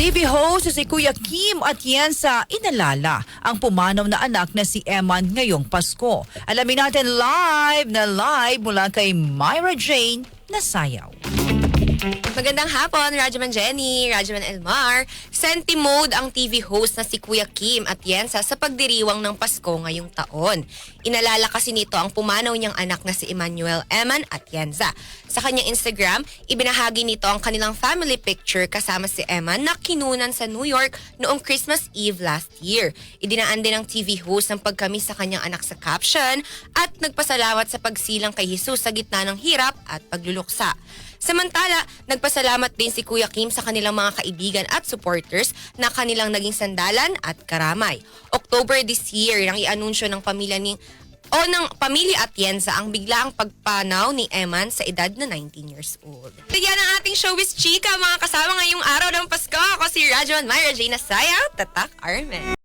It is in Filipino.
TV host si Kuya Kim Atienza inalala ang pumanaw na anak na si Eman ngayong Pasko. Alamin natin live mula kay Myra Jane na sayaw. Magandang hapon, Rajaman Jenny, Rajaman Elmar. Senti mode ang TV host na si Kuya Kim Atienza sa pagdiriwang ng Pasko ngayong taon. Inalala kasi nito ang pumanaw niyang anak na si Emmanuel Eman Atienza. Sa kanyang Instagram, ibinahagi nito ang kanilang family picture kasama si Eman na kinunan sa New York noong Christmas Eve last year. Idinaan din ng TV host ang pagkamis sa kanyang anak sa caption at nagpasalamat sa pagsilang kay Jesus sa gitna ng hirap at pagluluksa. Samantala, nagpasalamat din si Kuya Kim sa kanilang mga kaibigan at supporters na kanilang naging sandalan at karamay. October this year, nang i-anunsyo ng pamilya Atienza ang biglaang pagpanaw ni Eman sa edad na 19 years old. Yan ang ating showbiz chika, mga kasama ngayong araw ng Pasko. Ako si Rajaman Myra Jane Sayaw, Tatak Armen.